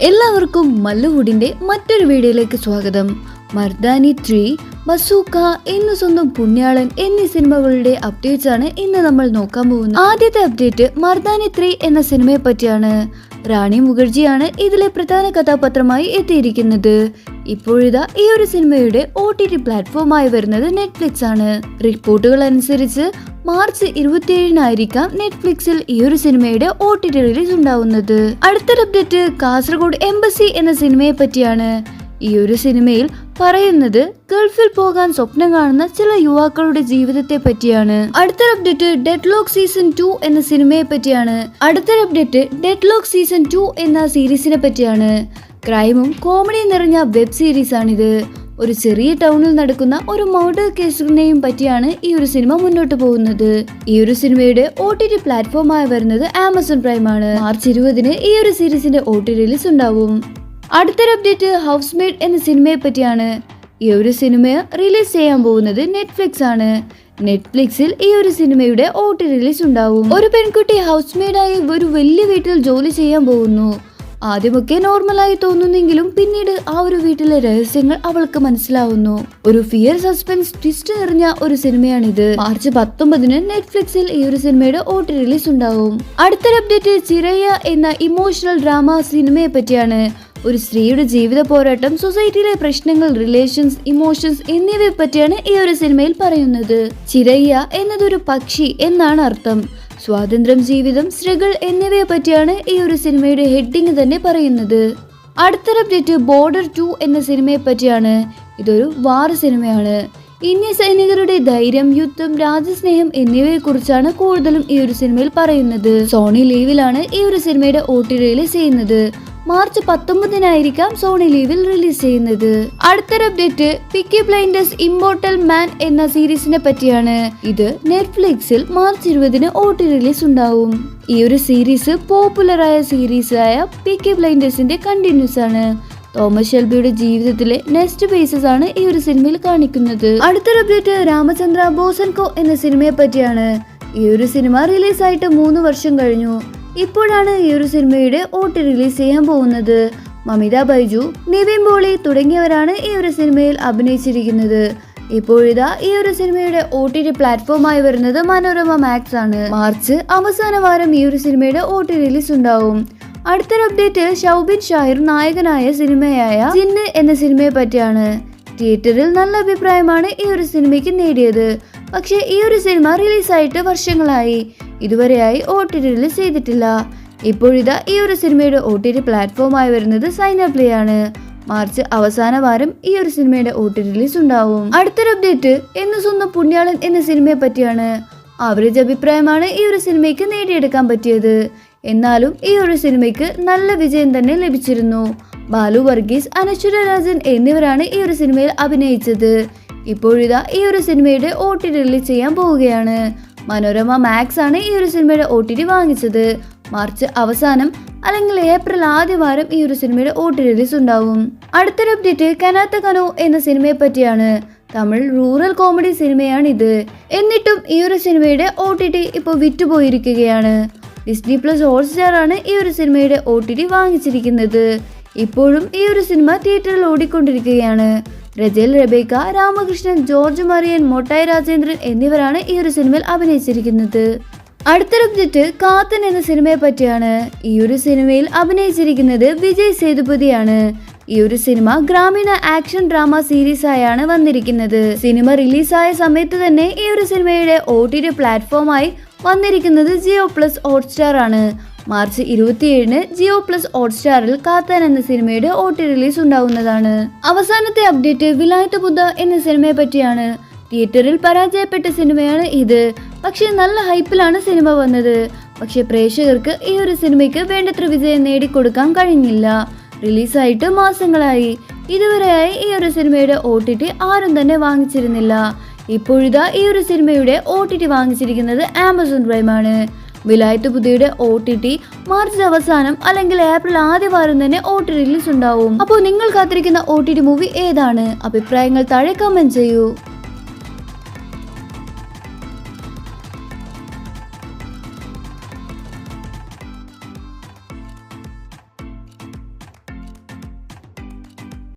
എല്ലാവർക്കും മല്ലുവുഡിന്റെ മറ്റൊരു വീഡിയോയിലേക്ക് സ്വാഗതം. മർദാനി 3, ബസൂക്ക, ഇന്ന് സ്വന്തം പുണ്യാളൻ എന്നീ സിനിമകളുടെ അപ്ഡേറ്റ്സ് ആണ് ഇന്ന് നമ്മൾ നോക്കാൻ പോകുന്നത്. ആദ്യത്തെ അപ്ഡേറ്റ് മർദാനി 3 എന്ന സിനിമയെ പറ്റിയാണ്. റാണി മുഖർജിയാണ് ഇതിലെ പ്രധാന കഥാപാത്രമായി എത്തിയിരിക്കുന്നത്. ഇപ്പോഴിതാ ഈ ഒരു സിനിമയുടെ OTT പ്ലാറ്റ്ഫോമായി വരുന്നത് നെറ്റ്ഫ്ലിക്സ് ആണ്. റിപ്പോർട്ടുകൾ അനുസരിച്ച് മാർച്ച് 27-നായിരിക്കാം നെറ്റ്ഫ്ലിക്സിൽ ഈ ഒരു സിനിമയുടെ OTT റിലീസ് ഉണ്ടാവുന്നത്. അടുത്തൊരു അപ്ഡേറ്റ് കാസർഗോഡ് എംബസി എന്ന സിനിമയെ പറ്റിയാണ്. ഈ ഒരു സിനിമയിൽ പറയുന്നത് ഗൾഫിൽ പോകാൻ സ്വപ്നം കാണുന്ന ചില യുവാക്കളുടെ ജീവിതത്തെ പറ്റിയാണ്. അടുത്തൊരു അപ്ഡേറ്റ് ഡെഡ്ലോക്ക് സീസൺ 2 എന്ന സിനിമയെ പറ്റിയാണ്. അടുത്തൊരു അപ്ഡേറ്റ് ഡെഡ്ലോക്ക് സീസൺ 2 എന്ന സീരീസിനെ പറ്റിയാണ്. ക്രൈമും കോമഡിയും നിറഞ്ഞ വെബ് സീരീസ് ആണിത്. ഒരു ചെറിയ ടൗണിൽ നടക്കുന്ന ഒരു മർഡർ കേസിനെയും പറ്റിയാണ് ഈ ഒരു സിനിമ മുന്നോട്ട് പോകുന്നത്. ഈ ഒരു സിനിമയുടെ OTT പ്ലാറ്റ്ഫോമായി വരുന്നത് ആമസോൺ പ്രൈം ആണ്. മാർച്ച് 20-ന് ഈ ഒരു സീരീസിന്റെ OTT റിലീസ് ഉണ്ടാവും. അടുത്തൊരു അപ്ഡേറ്റ് ഹൗസ് മെയ്ഡ് എന്ന സിനിമയെ പറ്റിയാണ്. ഈ ഒരു സിനിമ റിലീസ് ചെയ്യാൻ പോകുന്നത് നെറ്റ്ഫ്ലിക്സ് ആണ്. നെറ്റ്ഫ്ലിക്സിൽ ഈ ഒരു സിനിമയുടെ OTT റിലീസ് ഉണ്ടാവും. ഒരു പെൺകുട്ടി ഹൗസ് മെയ്ഡായി ഒരു വലിയ വീട്ടിൽ ജോലി ചെയ്യാൻ പോകുന്നു. ആദ്യമൊക്കെ നോർമലായി തോന്നുന്നെങ്കിലും പിന്നീട് ആ ഒരു വീട്ടിലെ രഹസ്യങ്ങൾ അവൾക്ക് മനസ്സിലാവുന്നു. ഒരു ഫിയർ സസ്പെൻസ് ട്വിസ്റ്റ് നിറഞ്ഞ ഒരു സിനിമയാണിത്. മാർച്ച് 19-ന് നെറ്റ്ഫ്ലിക്സിൽ ഈ ഒരു സിനിമയുടെ OTT റിലീസ് ഉണ്ടാവും. അടുത്തൊരു അപ്ഡേറ്റ് ചിരയ്യ എന്ന ഇമോഷണൽ ഡ്രാമ സിനിമയെ പറ്റിയാണ്. ഒരു സ്ത്രീയുടെ ജീവിത പോരാട്ടം, സൊസൈറ്റിയിലെ പ്രശ്നങ്ങൾ, റിലേഷൻസ്, ഇമോഷൻസ് എന്നിവയെ പറ്റിയാണ് ഈ ഒരു സിനിമയിൽ പറയുന്നത്. ചിരയ്യ എന്നതൊരു പക്ഷി എന്നാണ് അർത്ഥം. സ്വാതന്ത്ര്യം, ജീവിതം, സ്ത്രീകൾ എന്നിവയെ പറ്റിയാണ് ഈ ഒരു സിനിമയുടെ ഹെഡിങ് തന്നെ പറയുന്നത്. അടുത്തൊരു അപ്ഡേറ്റ് ബോർഡർ 2 എന്ന സിനിമയെ പറ്റിയാണ്. ഇതൊരു വാർ സിനിമയാണ്. ഇന്ത്യ സൈനികരുടെ ധൈര്യം, യുദ്ധം, രാജ്യസ്നേഹം എന്നിവയെ കുറിച്ചാണ് കൂടുതലും ഈ ഒരു സിനിമയിൽ പറയുന്നത്. സോണി ലീവിലാണ് ഈ ഒരു സിനിമയുടെ OTT റിലീസ് ചെയ്യുന്നത്. മാർച്ച് 19-നായിരിക്കാം സോണി ലീവിൽ റിലീസ് ചെയ്യുന്നത്. അടുത്തൊരു അപ്ഡേറ്റ് പിക്കി ബ്ലൈൻഡേഴ്സ് ഇമ്മോർട്ടൽ മാൻ എന്ന സീരീസിനെ പറ്റിയാണ്. ഇത് നെറ്റ്ഫ്ലിക്സിൽ മാർച്ച് 20-ന് OTT റിലീസ് ഉണ്ടാവും. ഈ ഒരു സീരീസ് പോപ്പുലറായ സീരീസായ പിക്കി ബ്ലൈൻഡേഴ്സിന്റെ കണ്ടിന്യൂസ് ആണ്. തോമസ് ഷെൽബിയുടെ ജീവിതത്തിലെ നെക്സ്റ്റ് ബേസസ് ആണ് ഈ ഒരു സിനിമയിൽ കാണിക്കുന്നത്. അടുത്തൊരു അപ്ഡേറ്റ് രാമചന്ദ്ര ബോസൻകോ എന്ന സിനിമയെ പറ്റിയാണ്. ഈ ഒരു സിനിമ റിലീസായിട്ട് 3 വർഷം കഴിഞ്ഞു. ഇപ്പോഴാണ് ഈ ഒരു സിനിമയുടെ OTT റിലീസ് ചെയ്യാൻ പോകുന്നത്. മമിത ബൈജു, നിവിൻ പോളി തുടങ്ങിയവരാണ് ഈ ഒരു സിനിമയിൽ അഭിനയിച്ചിരിക്കുന്നത്. ഇപ്പോഴിതാ ഈ ഒരു സിനിമയുടെ OTT പ്ലാറ്റ്ഫോമായി വരുന്നത് മനോരമ മാക്സ് ആണ്. മാർച്ച് അവസാന വാരം ഈ ഒരു സിനിമയുടെ OTT റിലീസ് ഉണ്ടാവും. അടുത്തൊരു അപ്ഡേറ്റ് ഷൗബിൻ ഷാഹിർ നായകനായ സിനിമയായ ജിന്ന് എന്ന സിനിമയെ പറ്റിയാണ്. തിയേറ്ററിൽ നല്ല അഭിപ്രായമാണ് ഈ ഒരു സിനിമയ്ക്ക് നേടിയത്. പക്ഷേ ഈ ഒരു സിനിമ റിലീസായിട്ട് വർഷങ്ങളായി. ഇതുവരെയായി OTT റിലീസ് ചെയ്തിട്ടില്ല. ഇപ്പോഴിതാ ഈ ഒരു സിനിമയുടെ OTT പ്ലാറ്റ്ഫോമായി വരുന്നത് സൈനപ്ലേ ആണ്. മാർച്ച് അവസാന വാരം ഈ ഒരു സിനിമയുടെ OTT റിലീസ് ഉണ്ടാവും. അടുത്തൊരു അപ്ഡേറ്റ് എന്ന് സ്വന്തം പുണ്യാളൻ എന്ന സിനിമയെ പറ്റിയാണ്. ആവറേജ് അഭിപ്രായമാണ് ഈ ഒരു സിനിമയ്ക്ക് നേടിയെടുക്കാൻ പറ്റിയത്. എന്നാലും ഈ ഒരു സിനിമയ്ക്ക് നല്ല വിജയം തന്നെ ലഭിച്ചിരുന്നു. ബാലു വർഗീസ്, അനശ്വര രാജൻ എന്നിവരാണ് ഈ ഒരു സിനിമയിൽ അഭിനയിച്ചത്. ഇപ്പോഴിതാ ഈ ഒരു സിനിമയുടെ OTT റിലീസ് ചെയ്യാൻ പോവുകയാണ്. മനോരമ മാക്സ് ആണ് ഈ ഒരു സിനിമയുടെ OTT വാങ്ങിച്ചത്. മാർച്ച് അവസാനം അല്ലെങ്കിൽ ഏപ്രിൽ ആദ്യ വാരം ഈ ഒരു സിനിമയുടെ OTT റിലീസ് ഉണ്ടാവും. അടുത്തൊരു അപ്ഡേറ്റ് കനാത്ത കനോ എന്ന സിനിമയെ പറ്റിയാണ്. തമിഴ് റൂറൽ കോമഡി സിനിമയാണ് ഇത്. എന്നിട്ടും ഈ ഒരു സിനിമയുടെ OTT ഇപ്പോൾ വിറ്റുപോയിരിക്കുകയാണ്. ഡിസ്നി പ്ലസ് ഹോട്ട്സ്റ്റാർ ആണ് ഈ ഒരു സിനിമയുടെ OTT വാങ്ങിച്ചിരിക്കുന്നത്. ഇപ്പോഴും ഈ ഒരു സിനിമ തിയേറ്ററിൽ ഓടിക്കൊണ്ടിരിക്കുകയാണ്. രജൽ, റബേക്ക, രാമകൃഷ്ണൻ, ജോർജ് മറിയൻ, മൊട്ടായി രാജേന്ദ്രൻ എന്നിവരാണ് ഈ ഒരു സിനിമയിൽ അഭിനയിച്ചിരിക്കുന്നത്. അടുത്തൊരു അപ്ഡേറ്റ് കാത്തൻ എന്ന സിനിമയെ പറ്റിയാണ്. ഈ ഒരു സിനിമയിൽ അഭിനയിച്ചിരിക്കുന്നത് വിജയ് സേതുപതിയാണ്. ഈ ഒരു സിനിമ ഗ്രാമീണ ആക്ഷൻ ഡ്രാമ സീരീസ് ആയാണ് വന്നിരിക്കുന്നത്. സിനിമ റിലീസായ സമയത്ത് തന്നെ ഈ ഒരു സിനിമയുടെ OTT പ്ലാറ്റ്ഫോമായി വന്നിരിക്കുന്നത് ജിയോ പ്ലസ് ഹോട്ട്സ്റ്റാർ ആണ്. മാർച്ച് 27-ന് ജിയോ പ്ലസ് ഹോട്ട്സ്റ്റാറിൽ കാത്താൻ എന്ന സിനിമയുടെ OTT റിലീസ് ഉണ്ടാവുന്നതാണ്. അവസാനത്തെ അപ്ഡേറ്റ് വിലായത്ത് ബുദ്ധ എന്ന സിനിമയെ പറ്റിയാണ്. തിയേറ്ററിൽ പരാജയപ്പെട്ട സിനിമയാണ് ഇത്. പക്ഷേ നല്ല ഹൈപ്പിലാണ് സിനിമ വന്നത്. പക്ഷെ പ്രേക്ഷകർക്ക് ഈ ഒരു സിനിമയ്ക്ക് വേണ്ടത്ര വിജയം നേടിക്കൊടുക്കാൻ കഴിഞ്ഞില്ല. റിലീസായിട്ട് മാസങ്ങളായി. ഇതുവരെയായി ഈ ഒരു സിനിമയുടെ OTT ആരും തന്നെ വാങ്ങിച്ചിരുന്നില്ല. ഇപ്പോഴിതാ ഈ ഒരു സിനിമയുടെ OTT വാങ്ങിച്ചിരിക്കുന്നത് ആമസോൺ പ്രൈം ആണ്. വിലായത്ത് ബുദ്ധയുടെ OTT മാർച്ച് അവസാനം അല്ലെങ്കിൽ ഏപ്രിൽ ആദ്യ വാരം തന്നെ OTT റിലീസ് ഉണ്ടാവും. അപ്പോൾ നിങ്ങൾ കാത്തിരിക്കുന്ന OTT മൂവി ഏതാണ്? അഭിപ്രായങ്ങൾ താഴെ കമന്റ് ചെയ്യൂ.